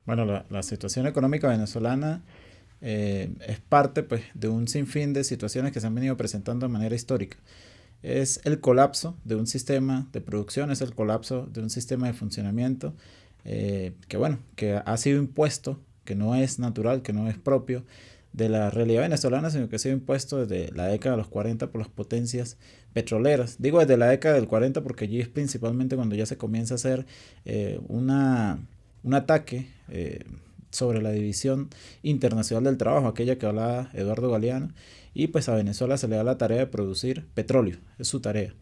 Bueno, la situación económica venezolana es parte pues, de un sinfín de situaciones que se han venido presentando de manera histórica. Es el colapso de un sistema de producción, es el colapso de un sistema de funcionamiento que, bueno, que ha sido impuesto, que no es natural, que no es propio de la realidad venezolana, sino que ha sido impuesto desde la década de los 40 por las potencias petroleras. Digo desde la década del 40 porque allí es principalmente cuando ya se comienza a hacer un ataque sobre la división internacional del trabajo, aquella que hablaba Eduardo Galeano, y pues a Venezuela se le da la tarea de producir petróleo, es su tarea.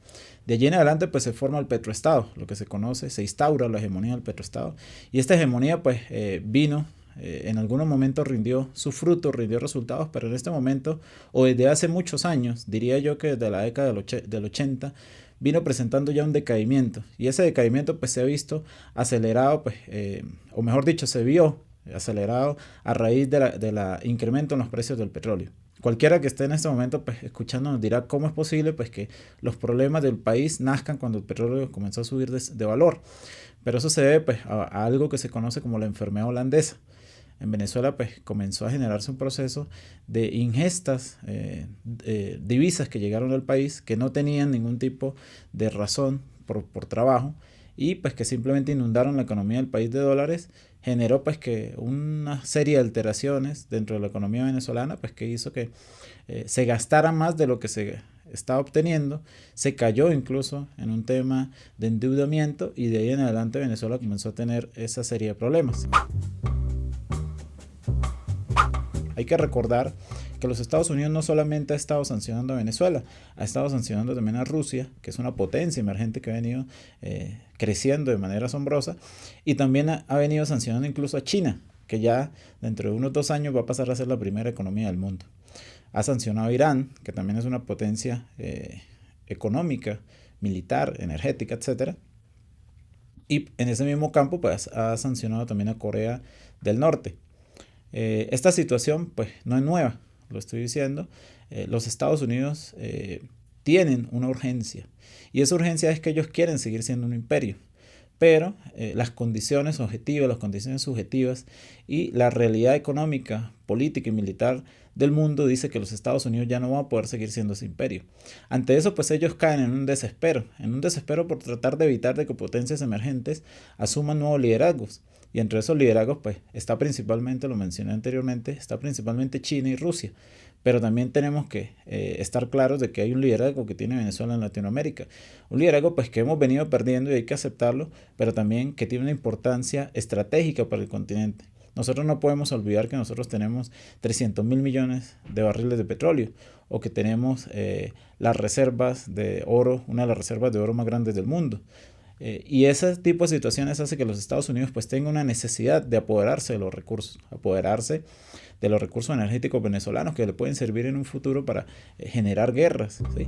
De allí en adelante pues se forma el petroestado, lo que se conoce, se instaura la hegemonía del petroestado, y esta hegemonía pues vino en algunos momentos rindió su fruto, rindió resultados, pero en este momento, o desde hace muchos años, diría yo que desde la década del 80, vino presentando ya un decaimiento. Y ese decaimiento pues se ha visto acelerado, pues, o mejor dicho, se vio acelerado a raíz de la incremento en los precios del petróleo. Cualquiera que esté en este momento pues, escuchando nos dirá cómo es posible pues, que los problemas del país nazcan cuando el petróleo comenzó a subir de valor. Pero eso se debe pues, a algo que se conoce como la enfermedad holandesa. En Venezuela pues comenzó a generarse un proceso de ingestas divisas que llegaron al país que no tenían ningún tipo de razón por trabajo y pues que simplemente inundaron la economía del país de dólares, generó pues que una serie de alteraciones dentro de la economía venezolana pues que hizo que se gastara más de lo que se estaba obteniendo, se cayó incluso en un tema de endeudamiento y de ahí en adelante Venezuela comenzó a tener esa serie de problemas. Hay que recordar que los Estados Unidos no solamente ha estado sancionando a Venezuela, ha estado sancionando también a Rusia, que es una potencia emergente que ha venido creciendo de manera asombrosa, y también ha venido sancionando incluso a China, que ya dentro de unos 2 años va a pasar a ser la primera economía del mundo. Ha sancionado a Irán, que también es una potencia económica, militar, energética, etcétera. Y en ese mismo campo pues, ha sancionado también a Corea del Norte. Esta situación pues no es nueva, lo estoy diciendo. Los Estados Unidos tienen una urgencia y esa urgencia es que ellos quieren seguir siendo un imperio, pero las condiciones objetivas, las condiciones subjetivas y la realidad económica, política y militar del mundo dice que los Estados Unidos ya no van a poder seguir siendo ese imperio. Ante eso pues ellos caen en un desespero por tratar de evitar de que potencias emergentes asuman nuevos liderazgos. Y entre esos liderazgos, pues, está principalmente, lo mencioné anteriormente, está principalmente China y Rusia. Pero también tenemos que estar claros de que hay un liderazgo que tiene Venezuela en Latinoamérica. Un liderazgo, pues, que hemos venido perdiendo y hay que aceptarlo, pero también que tiene una importancia estratégica para el continente. Nosotros no podemos olvidar que nosotros tenemos 300 mil millones de barriles de petróleo o que tenemos las reservas de oro, una de las reservas de oro más grandes del mundo. Y ese tipo de situaciones hace que los Estados Unidos pues tengan una necesidad de apoderarse de los recursos, apoderarse de los recursos energéticos venezolanos que le pueden servir en un futuro para generar guerras, ¿sí?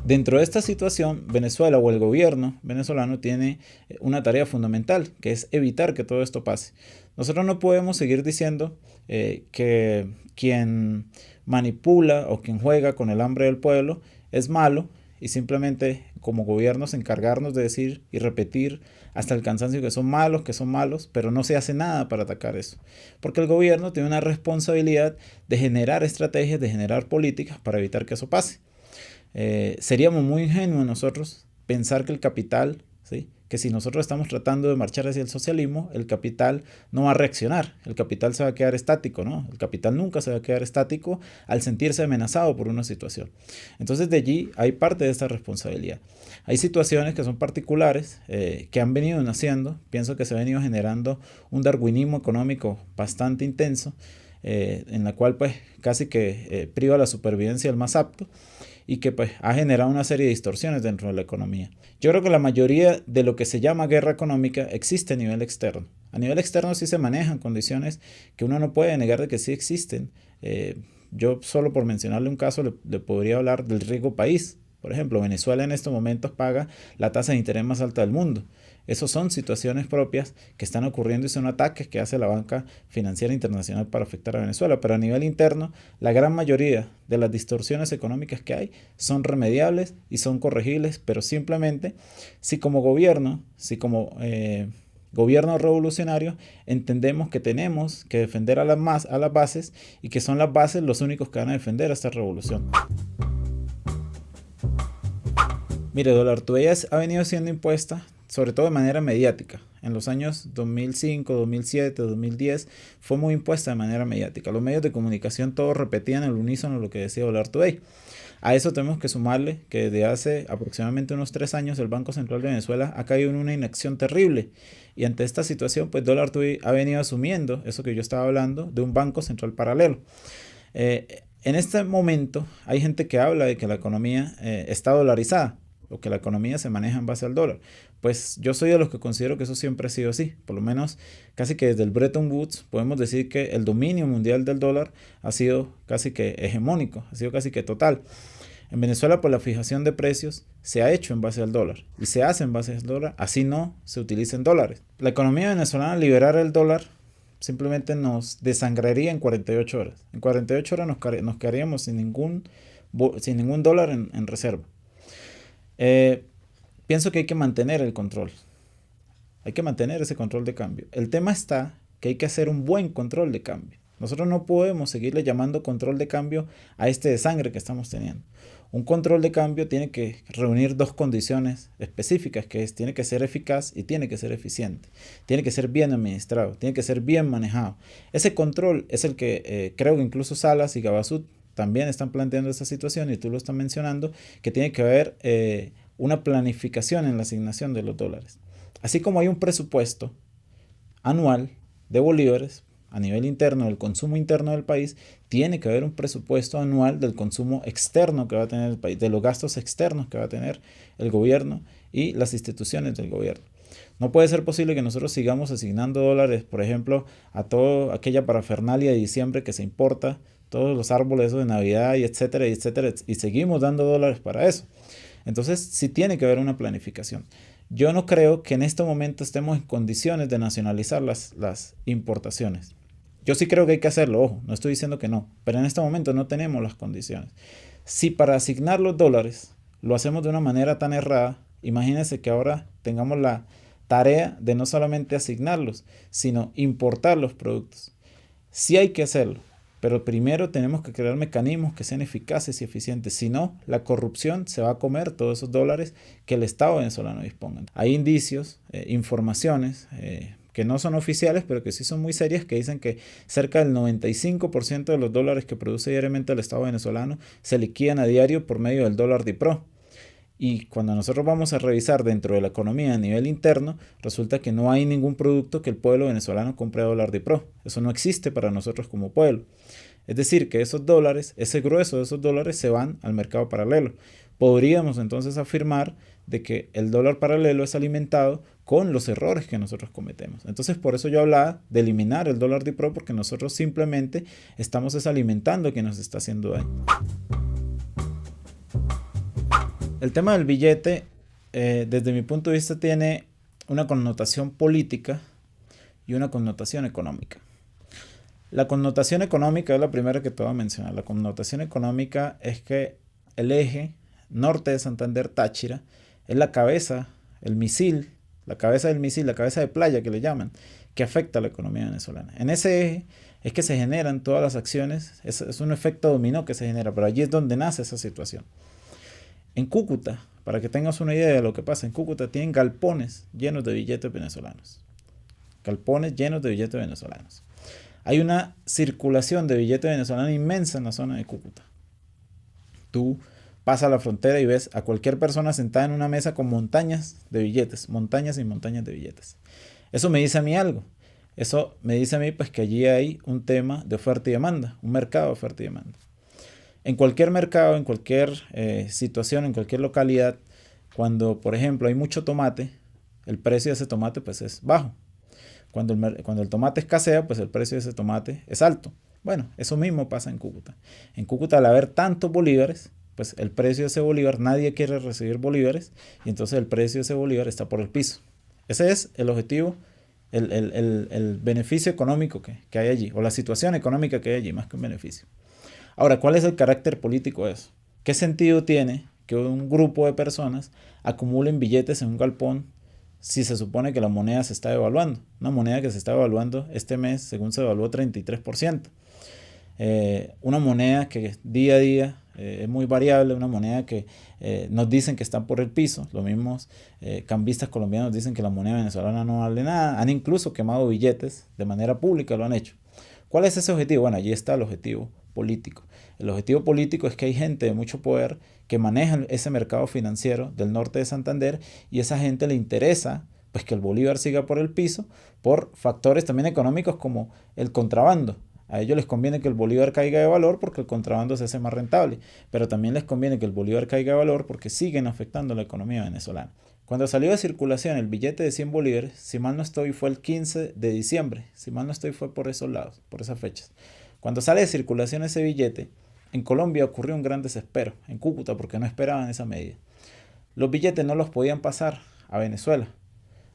Dentro de esta situación, Venezuela o el gobierno venezolano tiene una tarea fundamental, que es evitar que todo esto pase. Nosotros no podemos seguir diciendo que quien manipula o quien juega con el hambre del pueblo es malo y simplemente como gobiernos encargarnos de decir y repetir hasta el cansancio que son malos, pero no se hace nada para atacar eso. Porque el gobierno tiene una responsabilidad de generar estrategias, de generar políticas para evitar que eso pase. Seríamos muy ingenuos nosotros pensar que el capital, ¿sí? Que si nosotros estamos tratando de marchar hacia el socialismo, el capital no va a reaccionar, el capital se va a quedar estático, ¿no? El capital nunca se va a quedar estático al sentirse amenazado por una situación. Entonces de allí hay parte de esta responsabilidad. Hay situaciones que son particulares, que han venido naciendo, pienso que se ha venido generando un darwinismo económico bastante intenso, en la cual pues casi que priva la supervivencia del más apto y que pues ha generado una serie de distorsiones dentro de la economía. Yo creo que la mayoría de lo que se llama guerra económica existe a nivel externo. A nivel externo sí se manejan condiciones que uno no puede negar de que sí existen. Yo solo por mencionarle un caso le podría hablar del riesgo país, Por ejemplo, Venezuela en estos momentos paga la tasa de interés más alta del mundo. Esas son situaciones propias que están ocurriendo y son ataques que hace la banca financiera internacional para afectar a Venezuela. Pero a nivel interno, la gran mayoría de las distorsiones económicas que hay son remediables y son corregibles, pero simplemente si como gobierno, gobierno revolucionario, entendemos que tenemos que defender a las bases y que son las bases los únicos que van a defender a esta revolución. Mire, Dólar to ha venido siendo impuesta sobre todo de manera mediática. En los años 2005, 2007, 2010 fue muy impuesta de manera mediática. Los medios de comunicación todos repetían al unísono lo que decía Dólar to. A eso tenemos que sumarle que desde hace aproximadamente unos 3 años el Banco Central de Venezuela ha caído en una inacción terrible. Y ante esta situación, pues Dólar to ha venido asumiendo eso que yo estaba hablando de un Banco Central paralelo. En este momento hay gente que habla de que la economía está dolarizada o que la economía se maneja en base al dólar. Pues yo soy de los que considero que eso siempre ha sido así. Por lo menos casi que desde el Bretton Woods podemos decir que el dominio mundial del dólar ha sido casi que hegemónico, ha sido casi que total. En Venezuela, pues la fijación de precios se ha hecho en base al dólar y se hace en base al dólar, así no se utilicen dólares. La economía venezolana, al liberar el dólar, simplemente nos desangraría en 48 horas. En 48 horas nos quedaríamos sin ningún dólar en reserva. Pienso que hay que mantener el control. Hay que mantener ese control de cambio. El tema está que hay que hacer un buen control de cambio. Nosotros no podemos seguirle llamando control de cambio a este desangre que estamos teniendo. Un control de cambio tiene que reunir 2 condiciones específicas, que tiene que ser eficaz y tiene que ser eficiente. Tiene que ser bien administrado, tiene que ser bien manejado. Ese control es el que creo que incluso Salas y Gabasud también están planteando esta situación y tú lo estás mencionando, que tiene que haber una planificación en la asignación de los dólares. Así como hay un presupuesto anual de bolívares a nivel interno, del consumo interno del país, tiene que haber un presupuesto anual del consumo externo que va a tener el país, de los gastos externos que va a tener el gobierno y las instituciones del gobierno. No puede ser posible que nosotros sigamos asignando dólares, por ejemplo, a toda aquella parafernalia de diciembre que se importa, todos los árboles de Navidad y etcétera, y seguimos dando dólares para eso. Entonces, sí tiene que haber una planificación. Yo no creo que en este momento estemos en condiciones de nacionalizar las importaciones. Yo sí creo que hay que hacerlo, ojo, no estoy diciendo que no, pero en este momento no tenemos las condiciones. Si para asignar los dólares lo hacemos de una manera tan errada, imagínense que ahora tengamos la tarea de no solamente asignarlos, sino importar los productos. Sí hay que hacerlo, pero primero tenemos que crear mecanismos que sean eficaces y eficientes. Si no, la corrupción se va a comer todos esos dólares que el Estado venezolano disponga. Hay indicios, informaciones que no son oficiales, pero que sí son muy serias, que dicen que cerca del 95% de los dólares que produce diariamente el Estado venezolano se liquidan a diario por medio del dólar DIPRO. Y cuando nosotros vamos a revisar dentro de la economía a nivel interno, resulta que no hay ningún producto que el pueblo venezolano compre a dólar DIPRO. Eso no existe para nosotros como pueblo. Es decir, que esos dólares, ese grueso de esos dólares se van al mercado paralelo. Podríamos entonces afirmar de que el dólar paralelo es alimentado con los errores que nosotros cometemos. Entonces, por eso yo hablaba de eliminar el dólar DIPRO, porque nosotros simplemente estamos desalimentando que nos está haciendo daño. El tema del billete, desde mi punto de vista, tiene una connotación política y una connotación económica. La connotación económica es la primera que te voy a mencionar. La connotación económica es que el eje norte de Santander-Táchira es la cabeza, el misil, la cabeza del misil, la cabeza de playa que le llaman, que afecta a la economía venezolana. En ese eje es que se generan todas las acciones, es un efecto dominó que se genera, pero allí es donde nace esa situación. En Cúcuta, para que tengas una idea de lo que pasa, en Cúcuta tienen galpones llenos de billetes venezolanos. Galpones llenos de billetes venezolanos. Hay una circulación de billetes venezolanos inmensa en la zona de Cúcuta. Tú pasas la frontera y ves a cualquier persona sentada en una mesa con montañas de billetes, montañas y montañas de billetes. Eso me dice a mí algo. Eso me dice a mí pues que allí hay un tema de oferta y demanda, un mercado de oferta y demanda. En cualquier mercado, en cualquier situación, en cualquier localidad, cuando por ejemplo hay mucho tomate, el precio de ese tomate pues es bajo. Cuando el tomate escasea, pues el precio de ese tomate es alto. Bueno, eso mismo pasa en Cúcuta. En Cúcuta, al haber tantos bolívares, pues el precio de ese bolívar, nadie quiere recibir bolívares y entonces el precio de ese bolívar está por el piso. Ese es el objetivo, el beneficio económico que hay allí, o la situación económica que hay allí, más que un beneficio. Ahora, ¿cuál es el carácter político de eso? ¿Qué sentido tiene que un grupo de personas acumulen billetes en un galpón si se supone que la moneda se está devaluando? Una moneda que se está devaluando este mes, según se evaluó, 33%. Una moneda que día a día es muy variable, una moneda que nos dicen que está por el piso. Los mismos cambistas colombianos dicen que la moneda venezolana no vale nada. Han incluso quemado billetes de manera pública, lo han hecho. ¿Cuál es ese objetivo? Bueno, allí está el objetivo político. El objetivo político es que hay gente de mucho poder que maneja ese mercado financiero del norte de Santander y esa gente le interesa pues que el bolívar siga por el piso por factores también económicos como el contrabando. A ellos les conviene que el bolívar caiga de valor porque el contrabando se hace más rentable, pero también les conviene que el bolívar caiga de valor porque siguen afectando la economía venezolana. Cuando salió de circulación el billete de 100 bolívares, si mal no estoy, fue el 15 de diciembre, si mal no estoy, fue por esos lados, por esas fechas. Cuando sale de circulación ese billete, en Colombia ocurrió un gran desespero, en Cúcuta, porque no esperaban esa medida. Los billetes no los podían pasar a Venezuela.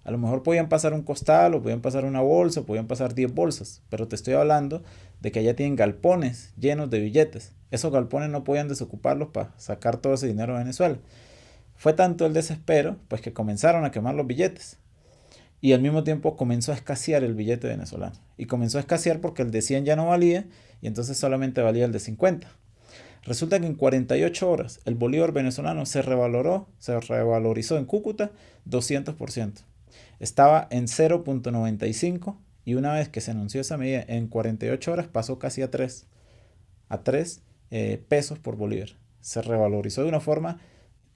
A lo mejor podían pasar un costal, o podían pasar una bolsa, o podían pasar 10 bolsas, pero te estoy hablando de que allá tienen galpones llenos de billetes. Esos galpones no podían desocuparlos para sacar todo ese dinero de Venezuela. Fue tanto el desespero, pues que comenzaron a quemar los billetes. Y al mismo tiempo comenzó a escasear el billete venezolano. Y comenzó a escasear porque el de 100 ya no valía, y entonces solamente valía el de 50. Resulta que en 48 horas el bolívar venezolano se revalorizó en Cúcuta 200%. Estaba en 0.95 y una vez que se anunció esa medida, en 48 horas pasó casi a 3 pesos por bolívar. Se revalorizó de una forma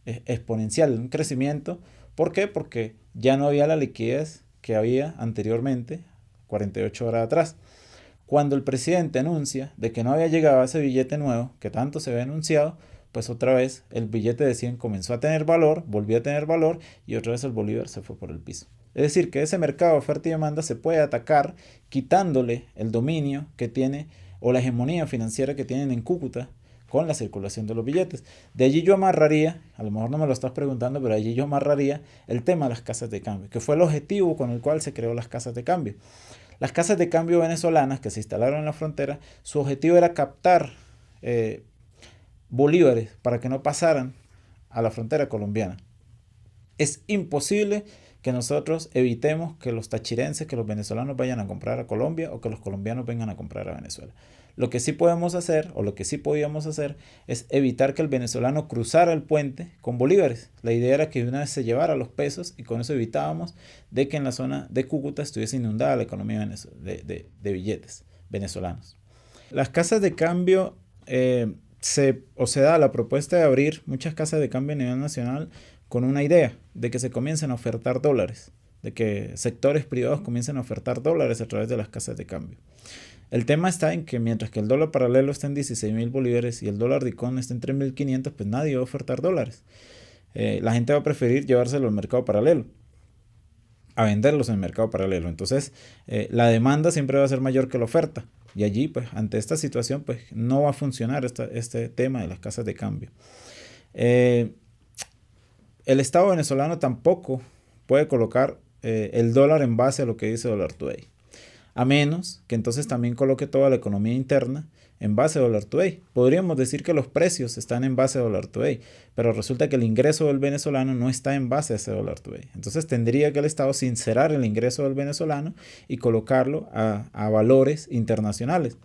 exponencial, un crecimiento. ¿Por qué? Porque ya no había la liquidez que había anteriormente, 48 horas atrás. Cuando el presidente anuncia de que no había llegado ese billete nuevo, que tanto se había anunciado, pues otra vez el billete de 100 comenzó a tener valor, volvió a tener valor y otra vez el bolívar se fue por el piso. Es decir, que ese mercado de oferta y demanda se puede atacar quitándole el dominio que tiene o la hegemonía financiera que tienen en Cúcuta con la circulación de los billetes. De allí yo amarraría, a lo mejor no me lo estás preguntando, pero allí yo amarraría el tema de las casas de cambio, que fue el objetivo con el cual se creó las casas de cambio. Las casas de cambio venezolanas que se instalaron en la frontera, su objetivo era captar bolívares para que no pasaran a la frontera colombiana. Es imposible que nosotros evitemos que los tachirenses, que los venezolanos vayan a comprar a Colombia o que los colombianos vengan a comprar a Venezuela. Lo que sí podemos hacer, o lo que sí podíamos hacer, es evitar que el venezolano cruzara el puente con bolívares. La idea era que de una vez se llevara los pesos y con eso evitábamos de que en la zona de Cúcuta estuviese inundada la economía de billetes venezolanos. Las casas de cambio, se da la propuesta de abrir muchas casas de cambio a nivel nacional con una idea de que se comiencen a ofertar dólares, de que sectores privados comiencen a ofertar dólares a través de las casas de cambio. El tema está en que mientras que el dólar paralelo está en 16.000 bolívares y el dólar DICON está en 3.500, pues nadie va a ofertar dólares. La gente va a preferir llevárselo al mercado paralelo, a venderlos en el mercado paralelo. Entonces, la demanda siempre va a ser mayor que la oferta. Y allí, pues, ante esta situación, pues, no va a funcionar este tema de las casas de cambio. El Estado venezolano tampoco puede colocar el dólar en base a lo que dice Dollar Today. A menos que entonces también coloque toda la economía interna en base a Dollar Today. Podríamos decir que los precios están en base a Dollar Today, pero resulta que el ingreso del venezolano no está en base a ese Dollar Today. Entonces tendría que el Estado sincerar el ingreso del venezolano y colocarlo a valores internacionales.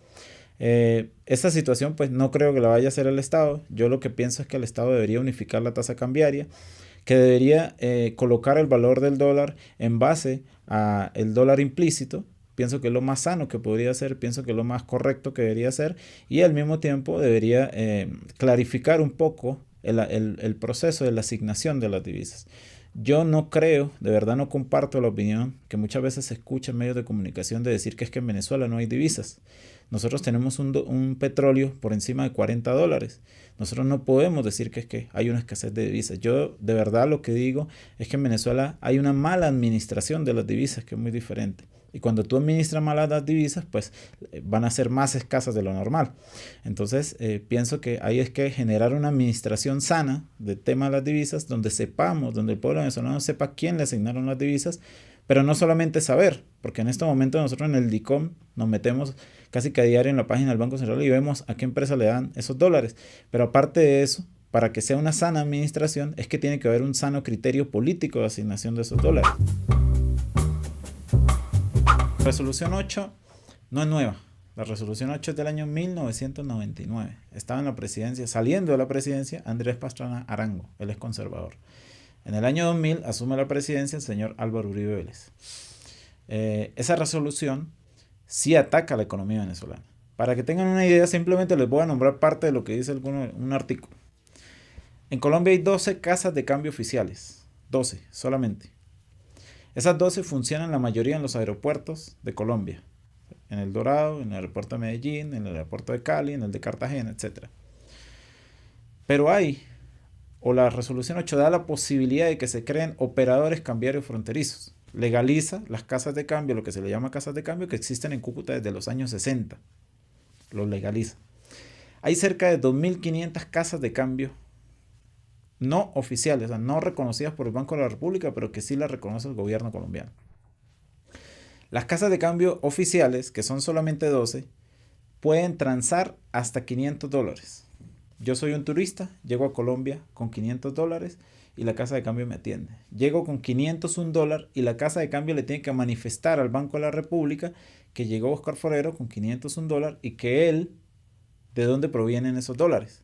Esta situación pues no creo que la vaya a hacer el Estado. Yo lo que pienso es que el Estado debería unificar la tasa cambiaria, que debería colocar el valor del dólar en base a el dólar implícito. Pienso que es lo más sano que podría ser, pienso que es lo más correcto que debería ser, y al mismo tiempo debería clarificar un poco el proceso de la asignación de las divisas. Yo no creo, de verdad no comparto la opinión que muchas veces se escucha en medios de comunicación de decir que es que en Venezuela no hay divisas. nosotros tenemos un petróleo por encima de $40. Nosotros no podemos decir que es que hay una escasez de divisas. Yo de verdad lo que digo es que en Venezuela hay una mala administración de las divisas, que es muy diferente. Y cuando tú administras mal las divisas, pues van a ser más escasas de lo normal. Entonces, pienso que hay es que generar una administración sana del tema de las divisas, donde sepamos, donde el pueblo venezolano sepa quién le asignaron las divisas, pero no solamente saber, porque en este momento nosotros en el DICOM nos metemos casi que a diario en la página del Banco Central y vemos a qué empresa le dan esos dólares. Pero aparte de eso, para que sea una sana administración, es que tiene que haber un sano criterio político de asignación de esos dólares. Resolución 8 no es nueva. La resolución 8 es del año 1999. Estaba en la presidencia, saliendo de la presidencia, Andrés Pastrana Arango, él es conservador. En el año 2000 asume la presidencia el señor Álvaro Uribe Vélez. Esa resolución sí ataca a la economía venezolana. Para que tengan una idea, simplemente les voy a nombrar parte de lo que dice un artículo. En Colombia hay 12 casas de cambio oficiales. 12 solamente. Esas 12 funcionan la mayoría en los aeropuertos de Colombia. En El Dorado, en el aeropuerto de Medellín, en el aeropuerto de Cali, en el de Cartagena, etc. Pero la resolución 8 da la posibilidad de que se creen operadores cambiarios fronterizos. Legaliza las casas de cambio, lo que se le llama casas de cambio, que existen en Cúcuta desde los años 60. Lo legaliza. Hay cerca de 2.500 casas de cambio no oficiales, o sea, no reconocidas por el Banco de la República, pero que sí las reconoce el gobierno colombiano. Las casas de cambio oficiales, que son solamente 12, pueden transar hasta $500. Yo soy un turista, llego a Colombia con $500 y la casa de cambio me atiende. Llego con $501 y la casa de cambio le tiene que manifestar al Banco de la República que llegó Oscar Forero con $501 y que él, ¿de dónde provienen esos dólares?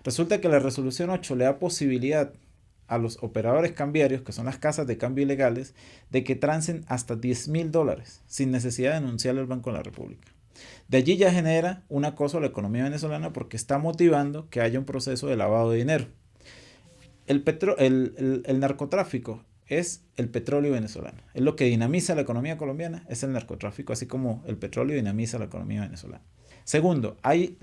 Resulta que la resolución 8 le da posibilidad a los operadores cambiarios, que son las casas de cambio ilegales, de que transen hasta $10.000 sin necesidad de denunciarle al Banco de la República. De allí ya genera un acoso a la economía venezolana porque está motivando que haya un proceso de lavado de dinero. El narcotráfico es el petróleo venezolano. Es lo que dinamiza la economía colombiana, es el narcotráfico, así como el petróleo dinamiza la economía venezolana. Segundo, hay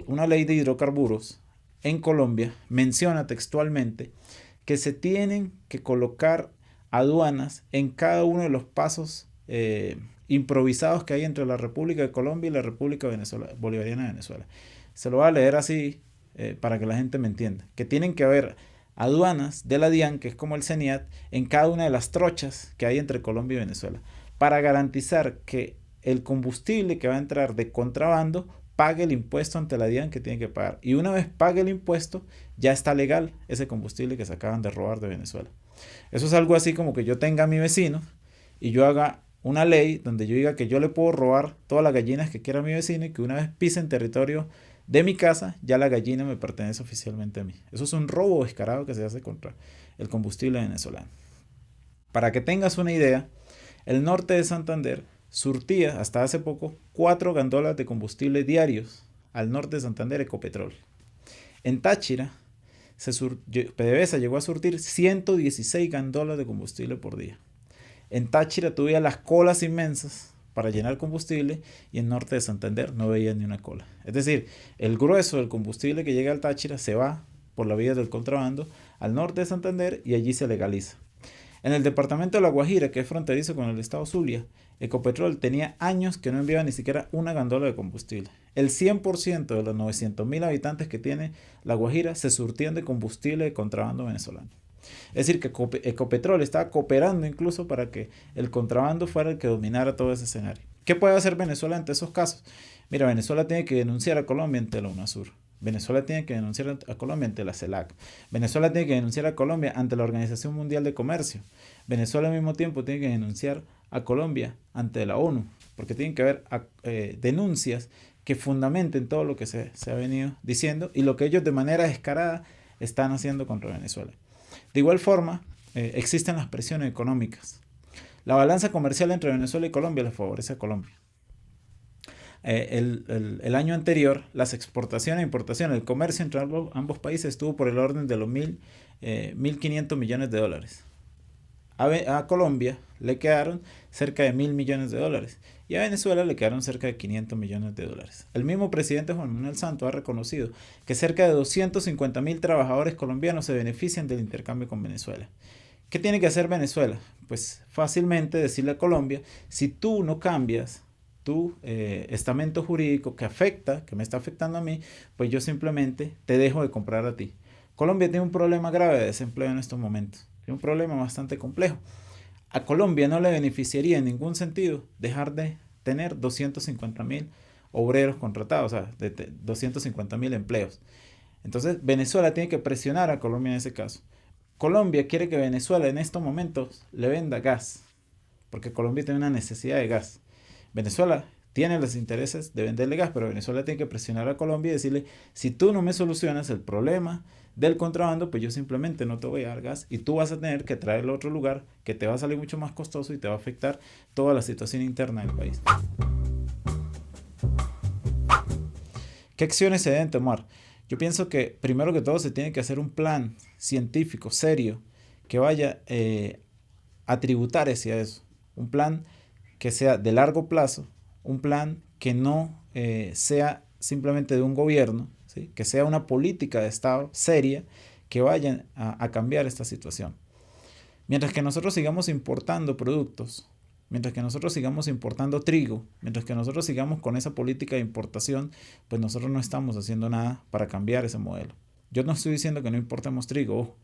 una ley de hidrocarburos en Colombia, menciona textualmente que se tienen que colocar aduanas en cada uno de los pasos improvisados que hay entre la República de Colombia y la República Bolivariana de Venezuela. Se lo voy a leer así para que la gente me entienda. Que tienen que haber aduanas de la DIAN, que es como el CENIAT, en cada una de las trochas que hay entre Colombia y Venezuela, para garantizar que el combustible que va a entrar de contrabando pague el impuesto ante la DIAN que tiene que pagar. Y una vez pague el impuesto, ya está legal ese combustible que se acaban de robar de Venezuela. Eso es algo así como que yo tenga a mi vecino y yo haga una ley donde yo diga que yo le puedo robar todas las gallinas que quiera a mi vecino y que una vez pise en territorio de mi casa, ya la gallina me pertenece oficialmente a mí. Eso es un robo descarado que se hace contra el combustible venezolano. Para que tengas una idea, el norte de Santander surtía hasta hace poco 4 gandolas de combustible diarios al norte de Santander, Ecopetrol. En Táchira, PDVSA llegó a surtir 116 gandolas de combustible por día. En Táchira tú veías las colas inmensas para llenar combustible y en norte de Santander no veías ni una cola. Es decir, el grueso del combustible que llega al Táchira se va por la vía del contrabando al norte de Santander y allí se legaliza. En el departamento de La Guajira, que es fronterizo con el estado Zulia, Ecopetrol tenía años que no enviaba ni siquiera una gandola de combustible. El 100% de los 900.000 habitantes que tiene La Guajira se surtían de combustible de contrabando venezolano. Es decir, que Ecopetrol estaba cooperando incluso para que el contrabando fuera el que dominara todo ese escenario. ¿Qué puede hacer Venezuela ante esos casos? Mira, Venezuela tiene que denunciar a Colombia ante la UNASUR. Venezuela tiene que denunciar a Colombia ante la CELAC. Venezuela tiene que denunciar a Colombia ante la Organización Mundial de Comercio. Venezuela al mismo tiempo tiene que denunciar a Colombia ante la ONU, porque tienen que haber denuncias que fundamenten todo lo que se ha venido diciendo y lo que ellos de manera descarada están haciendo contra Venezuela. De igual forma, existen las presiones económicas. La balanza comercial entre Venezuela y Colombia le favorece a Colombia. El año anterior, las exportaciones e importaciones, el comercio entre ambos países estuvo por el orden de los 1.500 millones de dólares. A Colombia le quedaron cerca de 1.000 millones de dólares y a Venezuela le quedaron cerca de 500 millones de dólares. El mismo presidente Juan Manuel Santos ha reconocido que cerca de 250.000 trabajadores colombianos se benefician del intercambio con Venezuela. ¿Qué tiene que hacer Venezuela? Pues fácilmente decirle a Colombia, si tú no cambias tu estamento jurídico que me está afectando a mí, pues yo simplemente te dejo de comprar a ti. Colombia tiene un problema grave de desempleo en estos momentos, tiene un problema bastante complejo. A Colombia no le beneficiaría en ningún sentido dejar de tener 250.000 obreros contratados, o sea, de 250.000 empleos. Entonces Venezuela tiene que presionar a Colombia en ese caso. Colombia quiere que Venezuela en estos momentos le venda gas, porque Colombia tiene una necesidad de gas. Venezuela tiene los intereses de venderle gas, pero Venezuela tiene que presionar a Colombia y decirle, si tú no me solucionas el problema del contrabando, pues yo simplemente no te voy a dar gas y tú vas a tener que traerlo a otro lugar que te va a salir mucho más costoso y te va a afectar toda la situación interna del país. ¿Qué acciones se deben tomar? Yo pienso que primero que todo se tiene que hacer un plan científico, serio, que vaya a tributar hacia eso. Un plan que sea de largo plazo, un plan que no sea simplemente de un gobierno, ¿sí? Que sea una política de Estado seria que vaya a cambiar esta situación. Mientras que nosotros sigamos importando productos, mientras que nosotros sigamos importando trigo, mientras que nosotros sigamos con esa política de importación, pues nosotros no estamos haciendo nada para cambiar ese modelo. Yo no estoy diciendo que no importemos trigo,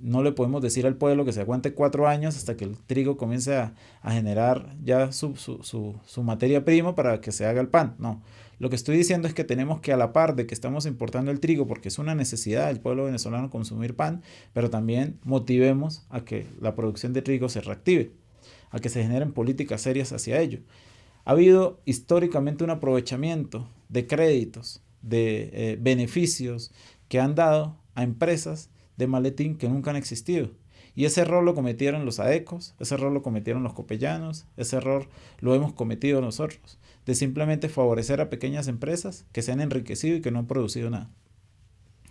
no le podemos decir al pueblo que se aguante 4 años hasta que el trigo comience a generar ya su materia prima para que se haga el pan. No, lo que estoy diciendo es que tenemos que, a la par de que estamos importando el trigo, porque es una necesidad del pueblo venezolano consumir pan, pero también motivemos a que la producción de trigo se reactive, a que se generen políticas serias hacia ello. Ha habido históricamente un aprovechamiento de créditos, de beneficios que han dado a empresas de maletín que nunca han existido. Y ese error lo cometieron los AECOS, ese error lo cometieron los copellanos, ese error lo hemos cometido nosotros, de simplemente favorecer a pequeñas empresas que se han enriquecido y que no han producido nada.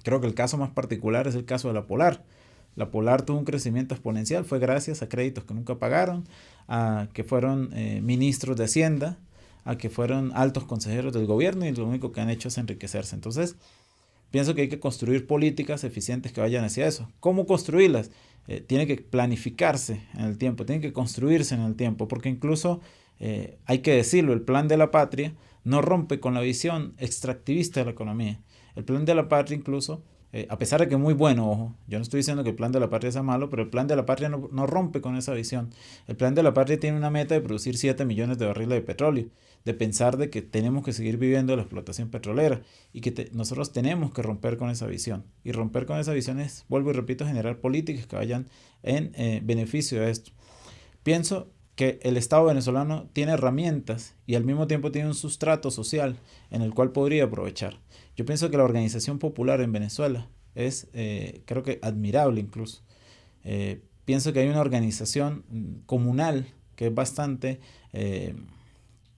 Creo que el caso más particular es el caso de la Polar. La Polar tuvo un crecimiento exponencial, fue gracias a créditos que nunca pagaron, a que fueron ministros de Hacienda, a que fueron altos consejeros del gobierno y lo único que han hecho es enriquecerse. Entonces, pienso que hay que construir políticas eficientes que vayan hacia eso. ¿Cómo construirlas? Tiene que planificarse en el tiempo, tiene que construirse en el tiempo, porque incluso, hay que decirlo, el plan de la patria no rompe con la visión extractivista de la economía. El plan de la patria incluso, a pesar de que es muy bueno, ojo, yo no estoy diciendo que el plan de la patria sea malo, pero el plan de la patria no rompe con esa visión. El plan de la patria tiene una meta de producir 7 millones de barriles de petróleo, de pensar de que tenemos que seguir viviendo la explotación petrolera y que nosotros tenemos que romper con esa visión. Y romper con esa visión es, vuelvo y repito, generar políticas que vayan en beneficio de esto. Pienso que el Estado venezolano tiene herramientas y al mismo tiempo tiene un sustrato social en el cual podría aprovechar. Yo pienso que la organización popular en Venezuela es, creo que admirable incluso. Pienso que hay una organización comunal que es bastante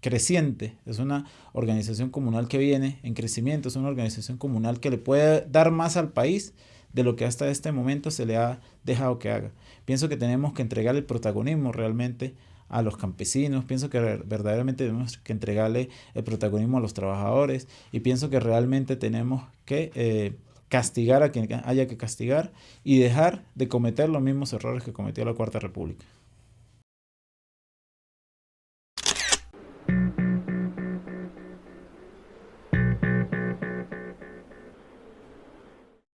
creciente, es una organización comunal que viene en crecimiento, es una organización comunal que le puede dar más al país de lo que hasta este momento se le ha dejado que haga. Pienso que tenemos que entregar el protagonismo realmente a los campesinos, pienso que verdaderamente tenemos que entregarle el protagonismo a los trabajadores y pienso que realmente tenemos que castigar a quien haya que castigar y dejar de cometer los mismos errores que cometió la Cuarta República.